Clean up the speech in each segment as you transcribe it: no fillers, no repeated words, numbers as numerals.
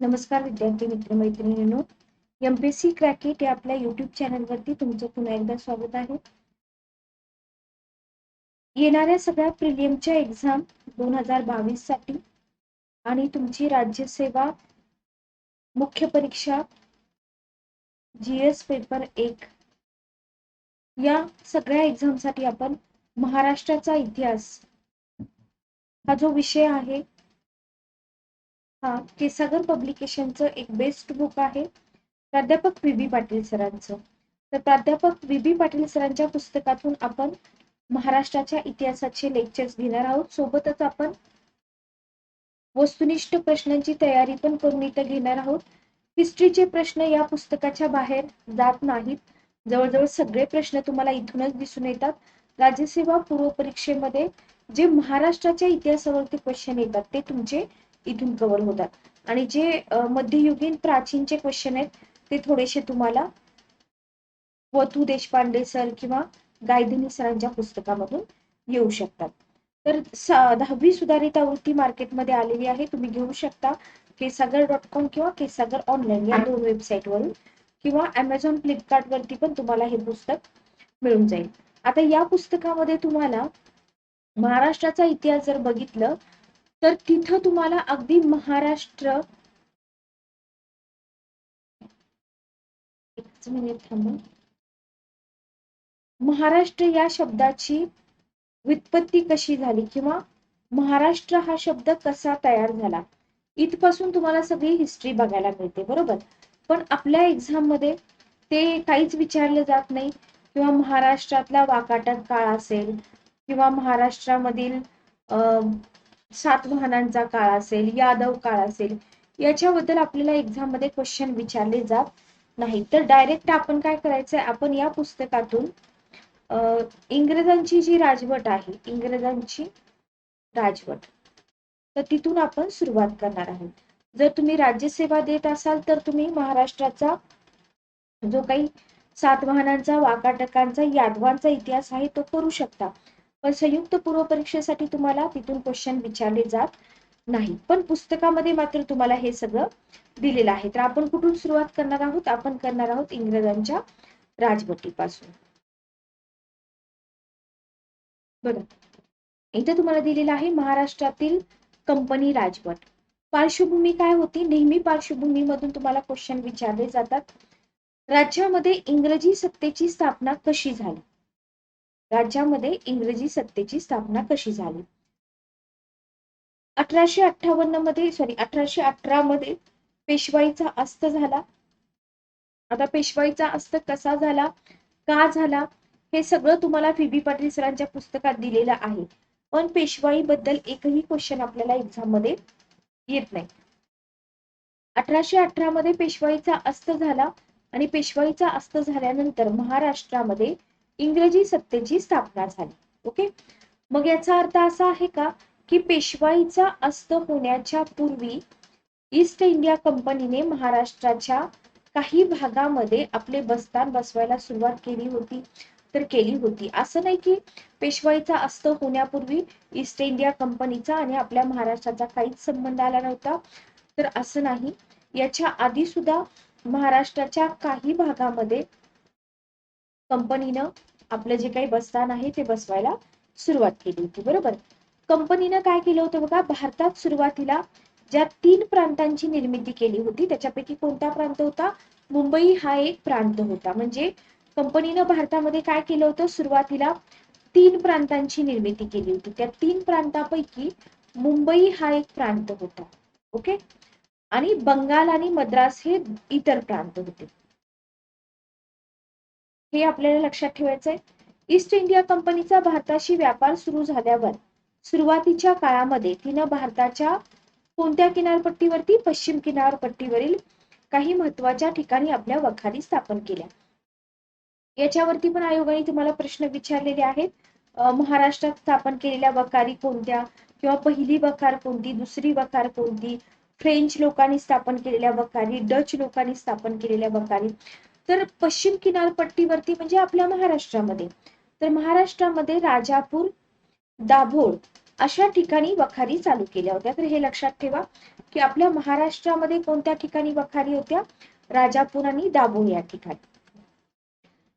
नमस्कार विद्यार्थी मित्र मैत्रिणींनो, एमपीएससी क्रॅकेट या आपल्या युट्यूब चॅनलवरती तुमचं पुन्हा एकदा स्वागत आहे. येणाऱ्या सगळ्या प्रिलिमच्या एक्झाम 2022 साठी आणि तुमची राज्यसेवा मुख्य परीक्षा जीएस पेपर 1 या सगळ्या एक्झाम साठी आपण महाराष्ट्राचा इतिहास हा जो विषय आहे हा केसागर पब्लिकेशनचं एक बेस्ट बुक आहे प्राध्यापक व्ही पाटील सरांचं. तर प्राध्यापक व्ही पाटील सरांच्या पुस्तकातून आपण महाराष्ट्राच्या इतिहासाचे लेक्चर्स घेणार आहोत. सोबतच आपण वस्तुनिष्ठ प्रश्नांची तयारी पण करून इथं घेणार आहोत. हिस्ट्रीचे प्रश्न या पुस्तकाच्या बाहेर जात नाहीत. जवळजवळ सगळे प्रश्न तुम्हाला इथूनच दिसून येतात. राज्यसेवा पूर्व परीक्षेमध्ये जे महाराष्ट्राच्या इतिहासावरती क्वेश्चन येतात ते तुमचे इथून कव्हर होतात आणि जे मध्ययुगीन प्राचीनचे क्वेश्चन आहेत ते थोडेसे तुम्हाला वतू देशपांडे सर किंवा गायधनी सरांच्या पुस्तकामधून येऊ शकतात. तर 10वी सुधारित आवृत्ती मार्केटमध्ये आलेली आहे, तुम्ही घेऊ शकता केसागर.com किंवा केसागर ऑनलाईन या दोन वेबसाईट वरून किंवा Amazon फ्लिपकार्ट वरती पण तुम्हाला हे पुस्तक मिळून जाईल. आता या पुस्तकामध्ये तुम्हाला महाराष्ट्राचा इतिहास जर बघितलं तर तिथं तुम्हाला अगदी महाराष्ट्र एक मिनिट थांबा. महाराष्ट्र या शब्दाची व्युत्पत्ती कशी झाली किंवा महाराष्ट्र हा शब्द कसा तयार झाला इथपासून तुम्हाला सगळी हिस्ट्री बघायला मिळते, बरोबर. पण आपल्या एक्झाम मध्ये ते काहीच विचारलं जात नाही किंवा महाराष्ट्रातला वाकाटक काळ असेल किंवा महाराष्ट्रामधील सातवाहनांचा काळ असेल, यादव काळ असेल, याच्याबद्दल आपल्याला एक्झाम मध्ये क्वेश्चन विचारले जात नाही. तर डायरेक्ट आपण काय करायचंय, आपण या पुस्तकातून इंग्रजांची जी राजवट आहे, इंग्रजांची राजवट, तर तिथून आपण सुरुवात करणार आहोत. जर तुम्ही राज्यसेवा देत असाल तर तुम्ही महाराष्ट्राचा जो काही सातवाहनांचा, वाकाटकांचा, यादवांचा इतिहास आहे तो करू शकता. पण संयुक्त पूर्व परीक्षेसाठी तुम्हाला तिथून क्वेश्चन विचारले जात नाही. पण पुस्तकामध्ये मात्र तुम्हाला हे सगळं दिलेलं आहे. तर आपण कुठून सुरुवात करणार आहोत, आपण करणार आहोत इंग्रजांच्या राजवटीपासून. बघा, इथे तुम्हाला दिलेलं आहे महाराष्ट्रातील कंपनी राजवट. पार्श्वभूमी काय होती, नेहमी पार्श्वभूमीमधून तुम्हाला क्वेश्चन विचारले जातात. राज्यामध्ये इंग्रजी सत्तेची स्थापना कशी झाली, राज्यामध्ये इंग्रजी सत्तेची स्थापना कशी झाली. 1818 मध्ये पेशवाईचा अस्त झाला. आता पेशवाईचा अस्त कसा झाला, का झाला, हे सगळं तुम्हाला व्ही पाटील सरांच्या पुस्तकात दिलेलं आहे. पण पेशवाई बद्दल एकही क्वेश्चन आपल्याला एक्झाम मध्ये येत नाही. 1818 मध्ये पेशवाईचा अस्त झाला आणि पेशवाईचा अस्त झाल्यानंतर महाराष्ट्रामध्ये इंग्रजी सत्तेची स्थापना झाली. ओके, मग याचा अर्थ असा आहे का की पेशवाईचा अस्त होण्याच्या पूर्वी ईस्ट इंडिया कंपनीने महाराष्ट्राच्या काही भागामध्ये आपले बस्तान बसवायला सुरुवात केली होती, तर केली होती. असं नाही की पेशवाईचा अस्त होण्यापूर्वी ईस्ट इंडिया कंपनीचा आणि आपल्या महाराष्ट्राचा काहीच संबंध आला नव्हता, तर असं नाही. याच्या आधी सुद्धा महाराष्ट्राच्या काही भागामध्ये कंपनीनं आपलं जे काही बस्तान आहे ते बसवायला सुरुवात केली होती, बरोबर. कंपनीनं काय केलं होतं बघा, भारतात सुरुवातीला ज्या 3 प्रांतांची निर्मिती केली होती त्याच्यापैकी कोणता प्रांत होता, मुंबई हा एक प्रांत होता. म्हणजे कंपनीनं भारतामध्ये काय केलं होतं, सुरुवातीला 3 प्रांतांची निर्मिती केली होती. त्या 3 प्रांतापैकी मुंबई हा एक प्रांत होता. ओके, आणि बंगाल आणि मद्रास हे इतर प्रांत होते. हे आपल्याला लक्षात ठेवायचं आहे. ईस्ट इंडिया कंपनीचा भारताशी व्यापार सुरू झाल्यावर सुरुवातीच्या काळामध्ये तिनं भारताच्या कोणत्या किनारपट्टीवरती, पश्चिम किनारपट्टीवरील काही महत्वाच्या ठिकाणी आपल्या वखारी स्थापन केल्या. याच्यावरती पण आयोगाने तुम्हाला प्रश्न विचारलेले आहेत. महाराष्ट्रात स्थापन केलेल्या वखारी कोणत्या किंवा पहिली वखार कोणती, दुसरी वखार कोणती, फ्रेंच लोकांनी स्थापन केलेल्या वखारी, डच लोकांनी स्थापन केलेल्या वखारी. तर पश्चिम किनारपट्टीवरती म्हणजे आपल्या महाराष्ट्रामध्ये, तर महाराष्ट्रामध्ये राजापूर, दाभोळ अशा ठिकाणी वखारी चालू केल्या होत्या. तर हे लक्षात ठेवा की आपल्या महाराष्ट्रामध्ये कोणत्या ठिकाणी वखारी होत्या? राजापूर आणि दाभोळ या ठिकाणी.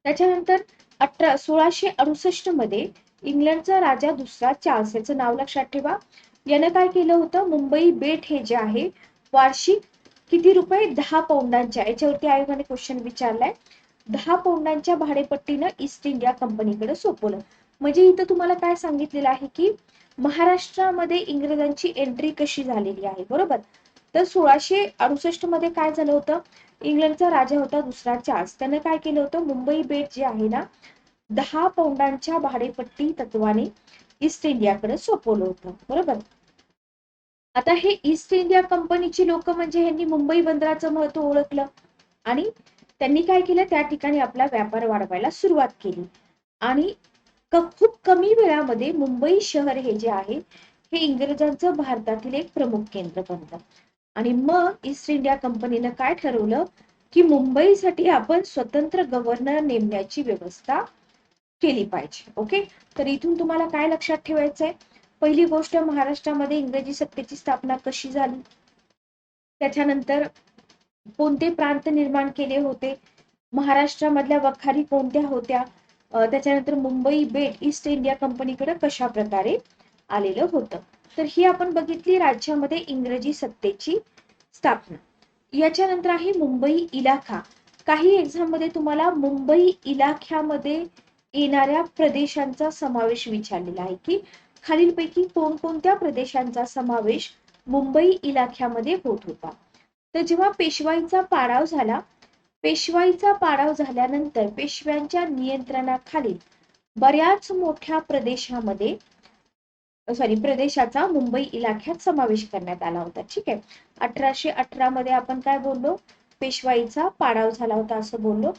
त्याच्यानंतर 1668 मध्ये इंग्लंडचा राजा दुसरा चार्ल्स, याचं नाव लक्षात ठेवा. यानं काय केलं होतं? मुंबई बेट हे जे आहे वार्षिक किती रुपये? 10 पौंडांच्या, याच्यावरती आयोगाने क्वेश्चन विचारलाय. 10 पौंडांच्या भाडेपट्टीनं ईस्ट इंडिया कंपनीकडे सोपवलं. म्हणजे इथं तुम्हाला काय सांगितलेलं आहे की महाराष्ट्रामध्ये इंग्रजांची एंट्री कशी झालेली आहे, बरोबर. तर 1668 मध्ये काय झालं होतं? इंग्लंडचा राजा होता दुसरा चार्ल्स, त्यानं काय केलं होतं? मुंबई बेट जे आहे ना 10 पौंडांच्या भाडेपट्टी तत्वाने ईस्ट इंडियाकडे सोपवलं होतं, बरोबर. आता हे ईस्ट इंडिया कंपनीची लोक म्हणजे यांनी मुंबई बंदराचं महत्व ओळखलं आणि त्यांनी काय केलं? त्या ठिकाणी आपला व्यापार वाढवायला सुरुवात केली आणि खूप कमी वेळामध्ये मुंबई शहर हे जे आहे हे इंग्रजांचं भारतातील एक प्रमुख केंद्र बनलं. आणि मग ईस्ट इंडिया कंपनीनं काय ठरवलं की मुंबईसाठी आपण स्वतंत्र गव्हर्नर नेमण्याची व्यवस्था केली पाहिजे. ओके, तर इथून तुम्हाला काय लक्षात ठेवायचंय? पहिली गोष्ट, महाराष्ट्रामध्ये इंग्रजी सत्तेची स्थापना कशी झाली, त्याच्यानंतर कोणते प्रांत निर्माण केले होते, महाराष्ट्रामधल्या वखारी कोणत्या होत्या, त्याच्यानंतर मुंबई बेट ईस्ट इंडिया कंपनीकडे कशा प्रकारे आलेलं होतं. तर ही आपण बघितली राज्यामध्ये इंग्रजी सत्तेची स्थापना. याच्यानंतर आहे मुंबई इलाखा. काही एक्झाम मध्ये तुम्हाला मुंबई इलाख्यामध्ये येणाऱ्या प्रदेशांचा समावेश विचारलेला आहे की खालीलपैकी कोणकोणत्या प्रदेशांचा समावेश मुंबई इलाख्यामध्ये होत होता. तर जेव्हा पेशवाईचा पाडाव झाला, पेशवाईचा पाडाव झाल्यानंतर पेशव्यांच्या नियंत्रणाखाली बऱ्याच मोठ्या प्रदेशाचा मुंबई इलाख्यात समावेश करण्यात आला होता. ठीक आहे, 1818 मध्ये आपण काय बोललो? पेशवाईचा पाडाव झाला होता असं बोललो.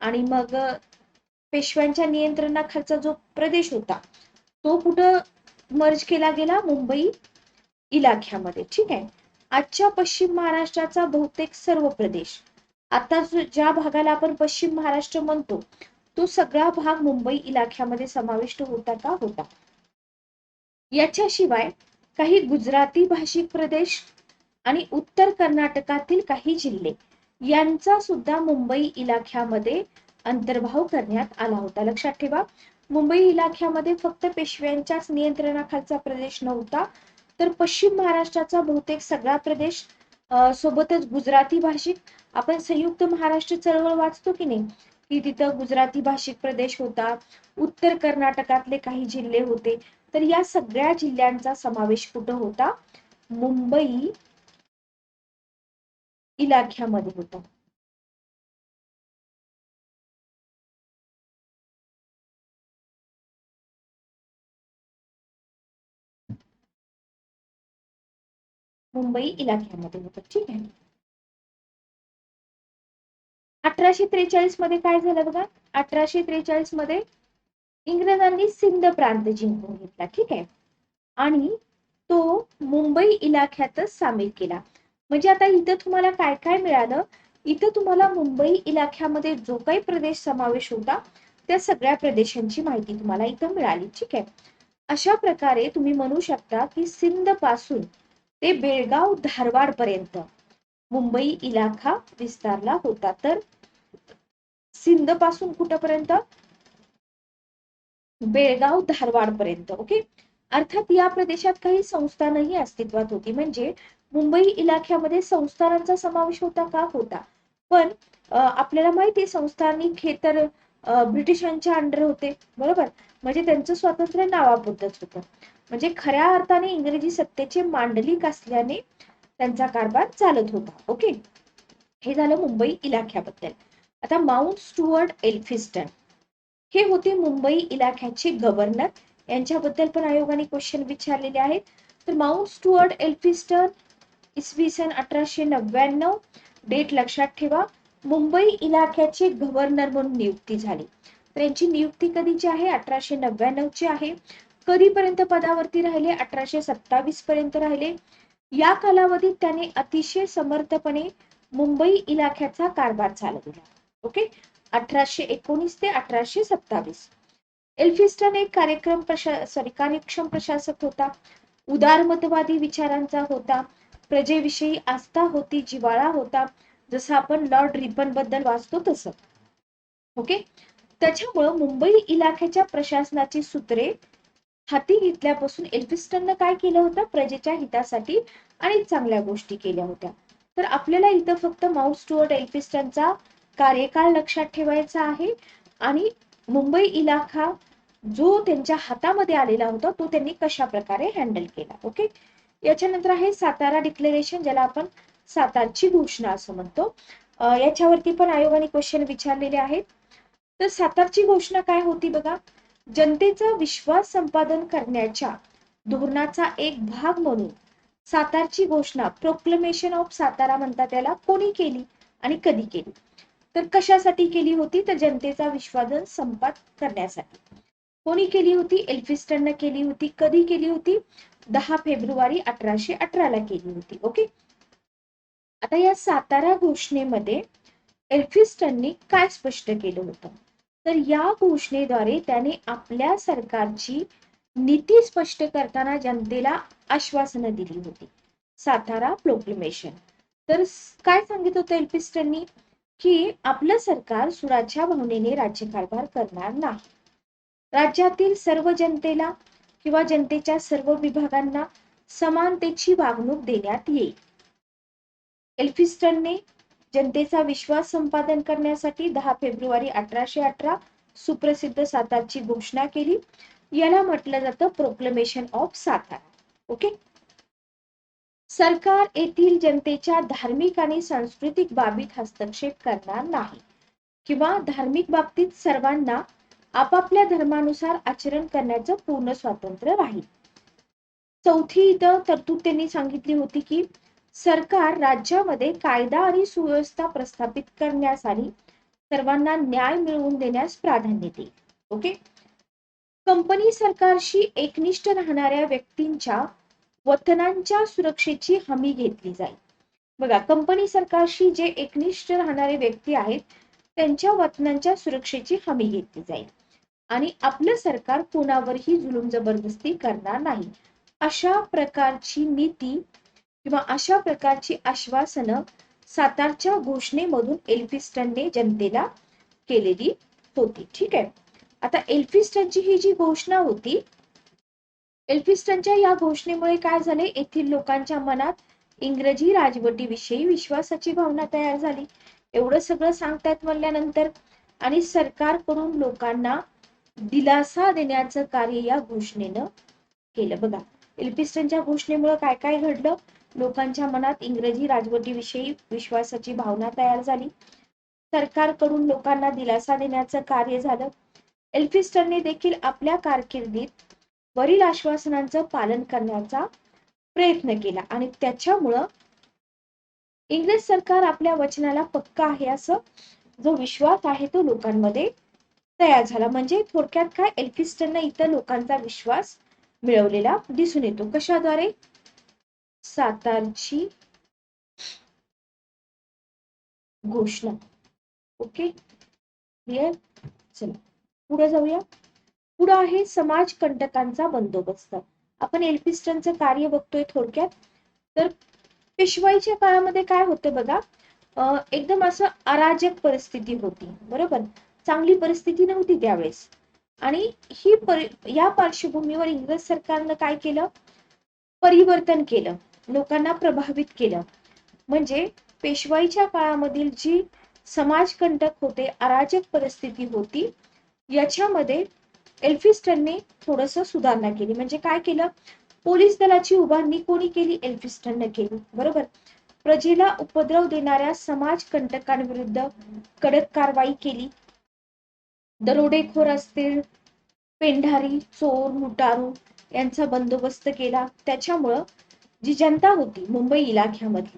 आणि मग पेशव्यांच्या नियंत्रणाखालचा जो प्रदेश होता तो कुठं मर्ज केला गेला? मुंबई इलाख्यामध्ये. ठीक आहे, आजच्या पश्चिम महाराष्ट्राचा बहुतेक सर्व प्रदेश, आता ज्या भागाला आपण पश्चिम महाराष्ट्र म्हणतो तो सगळा भाग मुंबई इलाख्यामध्ये समाविष्ट होता का? होता. याच्याशिवाय काही गुजराती भाषिक प्रदेश आणि उत्तर कर्नाटकातील काही जिल्हे यांचा सुद्धा मुंबई इलाख्यामध्ये अंतर्भाव करण्यात आला होता. लक्षात ठेवा, मुंबई इलाख्यामध्ये फक्त पेशव्यांच्याच नियंत्रणाखालचा प्रदेश नव्हता, तर पश्चिम महाराष्ट्राचा बहुतेक सगळा प्रदेश, सोबतच गुजराती भाषिक, आपण संयुक्त महाराष्ट्र चळवळ वाचतो की नाही, की तिथं गुजराती भाषिक प्रदेश होता, उत्तर कर्नाटकातले काही जिल्हे होते. तर या सगळ्या जिल्ह्यांचा समावेश कुठं होता? मुंबई इलाख्यामध्ये होता. मुंबई इलाख्यामध्ये होतं. ठीक आहे, 1843 मध्ये काय झालं बघा. 1843 मध्ये इंग्रजांनी सिंध प्रांत जिंकून घेतला. ठीक आहे, आणि तो मुंबई इलाख्यातच सामील केला. म्हणजे आता इथं तुम्हाला काय काय मिळालं? इथं तुम्हाला मुंबई इलाख्यामध्ये जो काही प्रदेश समावेश होता त्या सगळ्या प्रदेशांची माहिती तुम्हाला इथं मिळाली. ठीक आहे, अशा प्रकारे तुम्ही म्हणू शकता की सिंध पासून ते बेळगाव धारवाड पर्यंत मुंबई इलाखा विस्तारला होता. तर सिंध पासून कुठपर्यंत? बेळगाव धारवाड पर्यंत. ओके, अर्थात या प्रदेशात काही संस्थानही अस्तित्वात होती. म्हणजे मुंबई इलाख्यामध्ये संस्थानांचा समावेश होता का? होता. पण आपल्याला माहिती आहे संस्थानिक हे तर ब्रिटिशांच्या अंडर होते, बरोबर. म्हणजे त्यांचं स्वातंत्र्य नावापुरतच होतं. म्हणजे खऱ्या अर्थाने इंग्रजी सत्तेचे मांडलिक असल्याने त्यांचा कारभार चालत होता. ओके, हे झालं मुंबई इलाख्याबद्दल. आता माउंट स्टुअर्ट एल्फिस्टन हे होते मुंबई इलाख्याचे गव्हर्नर. यांच्याबद्दल पण आयोगाने क्वेश्चन विचारलेले आहेत. तर माउंट स्टुअर्ट एल्फिस्टन इसवी सन 1899, डेट लक्षात ठेवा, मुंबई इलाख्याचे गव्हर्नर म्हणून नियुक्ती झाली. तर यांची नियुक्ती कधीची आहे? 1899 ची आहे. कधीपर्यंत पदावरती राहिले? 1827 पर्यंत राहिले. या कालावधीत त्याने अतिशय समर्थपणे मुंबई इलाख्याचा कारभार चालविला. ओके, 1819 ते 1827. एल्फिस्टन एक कार्यक्षम प्रशासक होता, उदारमतवादी विचारांचा होता, प्रजेविषयी आस्था होती, जिव्हाळा होता, जसं आपण लॉर्ड रिपन बद्दल वाचतो तसं. ओके, त्याच्यामुळं मुंबई इलाख्याच्या प्रशासनाची सूत्रे हाती घेतल्यापासून एल्फिस्टननं काय केलं होतं, प्रजेच्या हितासाठी आणि चांगल्या गोष्टी केल्या होत्या. तर आपल्याला इथं फक्त माउंट स्टुअर्ट एल्फिस्टनचा कार्यकाळ लक्षात ठेवायचा आहे आणि मुंबई इलाखा जो त्यांच्या हातामध्ये आलेला होता तो त्यांनी कशा प्रकारे हँडल केला. ओके, याच्यानंतर आहे सातारा डिक्लेरेशन, ज्याला आपण सातारची घोषणा असं म्हणतो. याच्यावरती पण आयोगाने क्वेश्चन विचारलेले आहेत. तर सातारची घोषणा काय होती बघा, जनतेचा विश्वास संपादन करण्याच्या धोरणाचा एक भाग म्हणून सातारची घोषणा, प्रोक्लेमेशन ऑफ सातारा म्हणतात त्याला, कोणी केली आणि कधी केली. तर कशासाठी केली होती, तर जनतेचा विश्वास संपादन करण्यासाठी. कोणी केली होती, एल्फिस्टनने केली होती. कधी केली होती, 10 फेब्रुवारी 1818 केली होती. ओके, आता या सातारा घोषणेमध्ये एल्फिस्टननी काय स्पष्ट केलं होतं, तर या घोषणेद्वारे त्याने आपल्या सरकारची नीती स्पष्ट करताना जनतेला आश्वासनं दिली होती. सातारा प्रोक्लेमेशन. तर काय सांगितलं होतं एल्फिस्टननी, की आपलं सरकार सुराच्या भावनेने राज्यकारभार करणार नाही. राज्यातील सर्व जनतेला किंवा जनतेच्या सर्व विभागांना समानतेची वागणूक देण्यात येईल. एल्फिस्टनने जनतेचा विश्वास संपादन करण्यासाठी 10 फेब्रुवारी 1818 सुप्रसिद्ध सातारची घोषणा केली. याला म्हटलं जातं प्रोक्लेमेशन ऑफ सातारा. ओके, सरकार येथील जनतेच्या धार्मिक आणि सांस्कृतिक बाबीत हस्तक्षेप करणार नाही किंवा धार्मिक बाबतीत सर्वांना आपापल्या धर्मानुसार आचरण करण्याचं पूर्ण स्वातंत्र्य राहील. चौथी इथं तरतूद त्यांनी सांगितली होती की सरकार राज्यामध्ये कायदा आणि सुव्यवस्था प्रस्थापित करण्यास आणि सर्वांना न्याय मिळवून देण्यास प्राधान्य देईल. ओके, कंपनी सरकारशी एकनिष्ठ राहणाऱ्या व्यक्तींच्या वतनांच्या सुरक्षेची हमी घेतली जाईल. बघा, कंपनी सरकारशी जे एकनिष्ठ राहणारे व्यक्ती आहेत त्यांच्या वतनांच्या सुरक्षेची हमी घेतली जाईल आणि आपलं सरकार कोणावरही जुलूम जबरदस्ती करणार नाही, अशा प्रकारची नीती किंवा अशा प्रकारची आश्वासनं सातारच्या घोषणेमधून एल्फिस्टनने जनतेला केलेली होती. ठीक आहे, आता एल्फिस्टनची ही जी घोषणा होती, एल्फिस्टनच्या या घोषणेमुळे काय झाले, येथील लोकांच्या मनात इंग्रजी राजवटीविषयी विश्वासाची भावना तयार झाली. एवढं सगळं सांगतात म्हणल्यानंतर आणि सरकारकडून लोकांना दिलासा देण्याचं कार्य या घोषणेनं केलं. बघा, एल्फिस्टनच्या घोषणेमुळे काय काय घडलं, लोकांच्या मनात इंग्रजी राजवटीविषयी विश्वासाची भावना तयार झाली, सरकारकडून लोकांना दिलासा देण्याचं कार्य झालं. एल्फिस्टनने देखील आपल्या कारकिर्दीत वरील आश्वासनांचं पालन करण्याचा प्रयत्न केला आणि त्याच्यामुळं इंग्रज सरकार आपल्या वचनाला पक्का आहे असं जो विश्वास आहे तो लोकांमध्ये तयार झाला. म्हणजे थोडक्यात काय, एल्फिस्टनने इथं लोकांचा विश्वास मिळवलेला दिसून येतो. कशाद्वारे, सातारची घोषणा. Okay, clear. चला पुढे जाऊया. पुढे आहे समाज कंटकांचा बंदोबस्त. आपण एल्फिस्टनचं कार्य बघतोय थोडक्यात. तर पेशवाईच्या काळामध्ये काय होतं बघा, एकदम असं अराजक परिस्थिती होती, बरोबर, चांगली परिस्थिती नव्हती त्यावेळेस. आणि या पार्श्वभूमीवर इंग्रज सरकारनं काय केलं, परिवर्तन केलं, लोकांना प्रभावित केलं. म्हणजे पेशवाईच्या काळामधील जी समाजकंटक होते, अराजक परिस्थिती होती, याच्यामध्ये एल्फिस्टनने थोडस सुधारणा केली. म्हणजे काय केलं, पोलीस दलाची उभारणी कोणी केली, एल्फिस्टनने केली, बरोबर. प्रजेला उपद्रव देणाऱ्या समाजकंटकांविरुद्ध कडक कारवाई केली. दरोडेखोर असतील, पेंढारी, चोर, लुटारू यांचा बंदोबस्त केला. त्याच्यामुळं जी जनता होती मुंबई इलाख्यामधली,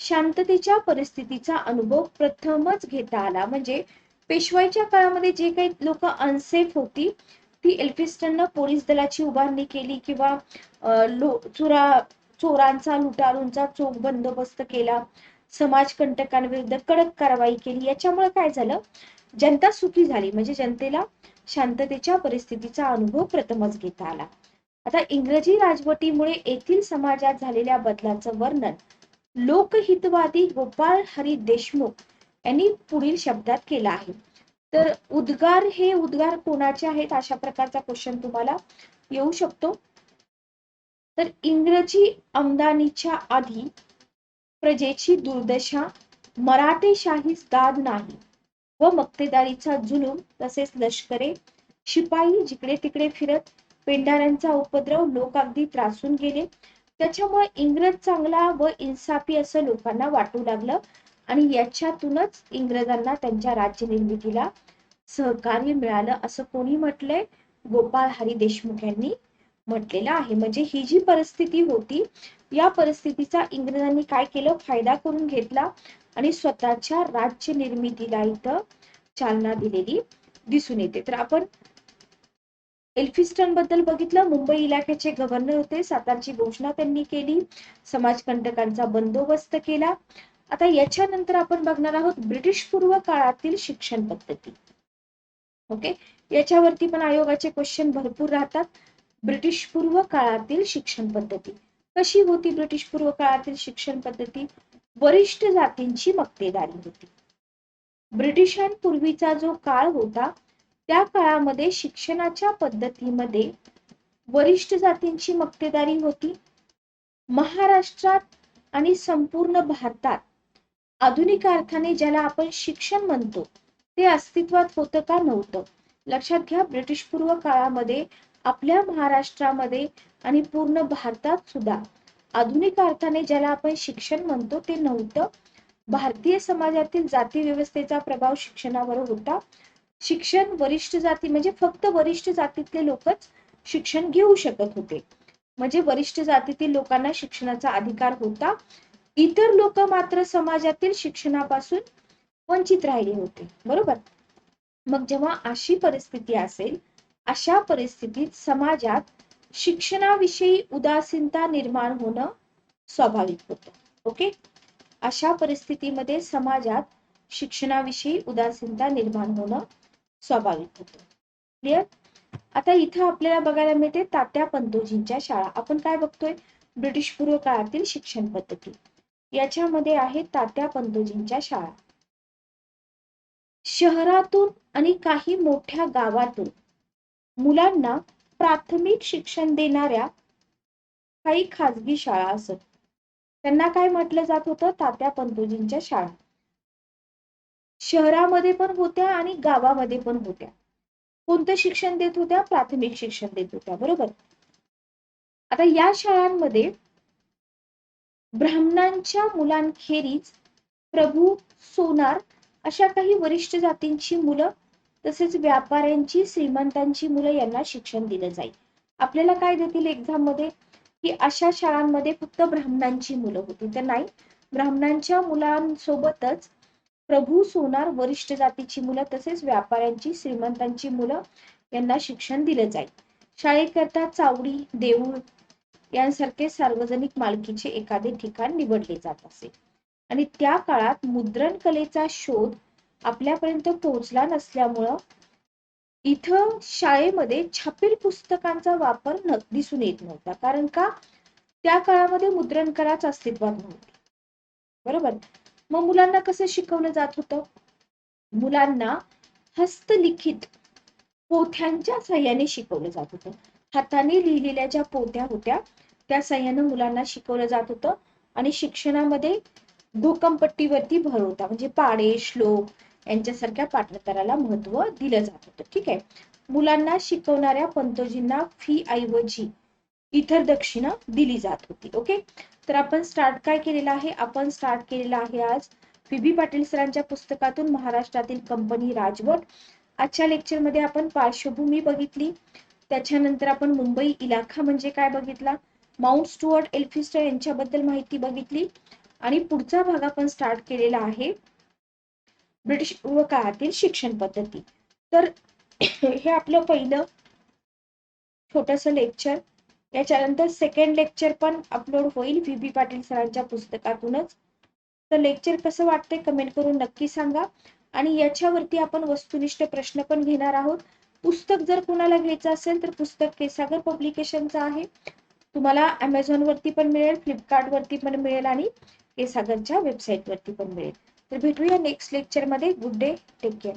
शांततेच्या परिस्थितीचा अनुभव प्रथमच घेता आला. म्हणजे पेशवाईच्या काळामध्ये जे काही लोक अनसेफ होती, ती एल्फिस्टननं पोलीस दलाची उभारणी केली किंवा चोरांचा लुटारूंचा चोख बंदोबस्त केला, समाजकंटकांविरुद्ध कडक कारवाई केली. याच्यामुळे काय झालं, जनता सुखी झाली, म्हणजे जनतेला शांततेच्या परिस्थितीचा अनुभव प्रथमच घेता आला. आता इंग्रजी राजवटीमुळे येथील समाजात झालेल्या बदलाचं वर्णन लोकहितवादी गोपाळ हरी देशमुख यांनी पुढील शब्दात केलं आहे. तर उद्गार, हे उद्गार कोणाचे आहेत अशा प्रकारचा क्वेश्चन तुम्हाला येऊ शकतो. तर इंग्रजी आमदानीच्या आधी प्रजेची दुर्दशा, मराठेशाहीस दाद नाही व मक्तेदारीचा जुलूम, तसेच लष्करे शिपाई जिकडे तिकडे फिरत पेंढाऱ्यांचा उपद्रव, लोक अगदी त्रासून गेले. त्याच्यामुळे इंग्रज चांगला व इन्साफी असं लोकांना वाटू लागलं आणि याच्यातूनच इंग्रजांना त्यांच्या राज्य निर्मितीला सहकार्य मिळालं असं कोणी म्हटलंय, गोपाळ हरी देशमुख यांनी म्हटलेलं आहे. म्हणजे ही जी परिस्थिती होती, या परिस्थितीचा इंग्रजांनी काय केलं, फायदा करून घेतला आणि स्वतःच्या राज्य निर्मितीला इथं चालना दिलेली दिसून येते. तर आपण एल्फिस्टन बद्दल बघितलं, मुंबई इलाख्याचे गव्हर्नर होते, सातारची घोषणा त्यांनी केली, समाजकंटकांचा बंदोबस्त केला. आता याच्यानंतर आपण बघणार आहोत ब्रिटिश पूर्व काळातील शिक्षण पद्धती. ओके, याच्यावरती पण आयोगाचे क्वेश्चन भरपूर राहतात. ब्रिटिश पूर्व काळातील शिक्षण पद्धती कशी होती? ब्रिटिश पूर्व काळातील शिक्षण पद्धती वरिष्ठ जातींची मक्तेदारी होती. ब्रिटिशांपूर्वीचा जो काळ होता त्या काळामध्ये शिक्षणाच्या पद्धतीमध्ये वरिष्ठ जातींची मक्तेदारी होती. महाराष्ट्रात आणि संपूर्ण भारतात आधुनिक अर्थाने ज्याला आपण शिक्षण म्हणतो ते अस्तित्वात होतं का? नव्हतं. लक्षात घ्या, ब्रिटिश पूर्व काळामध्ये आपल्या महाराष्ट्रामध्ये आणि पूर्ण भारतात सुद्धा आधुनिक अर्थाने ज्याला आपण शिक्षण म्हणतो ते नव्हतं. भारतीय समाजातील जाती व्यवस्थेचा प्रभाव शिक्षणावर होता. शिक्षण वरिष्ठ जाती म्हणजे फक्त वरिष्ठ जातीतले लोकच शिक्षण घेऊ शकत होते, म्हणजे वरिष्ठ जातीतील लोकांना शिक्षणाचा अधिकार होता. इतर लोक मात्र समाजातील शिक्षणापासून वंचित राहिले होते. बरोबर. मग जेव्हा अशी परिस्थिती असेल, अशा परिस्थितीत समाजात शिक्षणाविषयी उदासीनता निर्माण होणं स्वाभाविक होतं. ओके, अशा परिस्थितीमध्ये समाजात शिक्षणाविषयी उदासीनता निर्माण होणं स्वाभाविक होतं. क्लिअर? आता इथं आपल्याला बघायला मिळते तात्या पंतोजींच्या शाळा. आपण काय बघतोय? ब्रिटिश पूर्व काळातील शिक्षण पद्धती. याच्यामध्ये आहे तात्या पंतोजींच्या शाळा. शहरातून आणि काही मोठ्या गावातून मुलांना प्राथमिक शिक्षण देणाऱ्या काही खाजगी शाळा असत. त्यांना काय म्हटलं जात होतं? तात्या पंतोजींच्या शाळा. शहरामध्ये पण होत्या आणि गावामध्ये पण होत्या. कोणतं शिक्षण देत होत्या? प्राथमिक शिक्षण देत होत्या. बरोबर. आता या शाळांमध्ये ब्राह्मणांच्या मुलांखेरीज प्रभू, सोनार अशा काही वरिष्ठ जातींची मुलं, तसेच व्यापाऱ्यांची, श्रीमंतांची मुलं यांना शिक्षण दिलं जाईल. आपल्याला काय देतील एक्झाम मध्ये की अशा शाळांमध्ये फक्त ब्राह्मणांची मुलं होती, तर नाही, ब्राह्मणांच्या मुलांसोबतच प्रभू, सोनार, वरिष्ठ जातीची मुलं तसेच व्यापाऱ्यांची, श्रीमंतांची मुलं यांना शिक्षण दिलं जाईल. शाळेकरता चावडी, देऊळ यांसारखे सार्वजनिक मालकीचे एखादे ठिकाण निवडले जात असे. आणि त्या काळात मुद्रण कलेचा शोध आपल्यापर्यंत पोहोचला नसल्यामुळं इथं शाळेमध्ये छापील पुस्तकांचा वापर दिसून येत नव्हता. कारण का? त्या काळामध्ये मुद्रण कलाच अस्तित्वात नव्हती. बरोबर. मग मुलांना कसं शिकवलं जात होतं? मुलांना हस्तलिखित पोथ्यांच्या साह्याने शिकवलं जात होतं. हाताने लिहिलेल्या ज्या पोथ्या होत्या त्या साह्याने मुलांना शिकवलं जात होतं. आणि शिक्षणामध्ये घोकमपट्टीवरती भर होता, म्हणजे पाढे, श्लोक यांच्यासारख्या पाठांतराला महत्व दिलं जात होतं. ठीक आहे. मुलांना शिकवणाऱ्या पंतोजींना फी ऐवजी इतर दक्षिणा दिली जात होती. ओके, तर आपण स्टार्ट काय केलेलं आहे? आपण स्टार्ट केलेलं आहे आज पी.बी. पाटील सरांच्या पुस्तकातून महाराष्ट्रातील कंपनी राजवट. आजच्या लेक्चर मध्ये आपण पार्श्वभूमी बघितली, त्याच्यानंतर आपण मुंबई इलाखा म्हणजे काय बघितला, माउंट स्टुअर्ट, एल्फिस्टन यांच्याबद्दल माहिती बघितली आणि पुढचा भाग आपण स्टार्ट केलेला आहे ब्रिटिश पूर्व काळातील शिक्षण पद्धती. तर हे आपलं पहिलं छोटंसं लेक्चर याच्यानंतर सेकंड लेक्चर पण अपलोड होईल VB पाटील सरांच्या पुस्तकातूनच. तर लेक्चर कसं वाटतंय कमेंट करून नक्की सांगा. आणि याच्यावरती आपण वस्तुनिष्ठ प्रश्न पण घेणार आहोत. पुस्तक जर कुणाला घ्यायचं असेल तर पुस्तक केसागर पब्लिकेशनचं आहे. तुम्हाला Amazon वरती पण मिळेल, फ्लिपकार्ट वरती पण मिळेल आणि केसागरच्या वेबसाईट वरती पण मिळेल. तर भेटूया नेक्स्ट लेक्चर मध्ये. Good day, take care.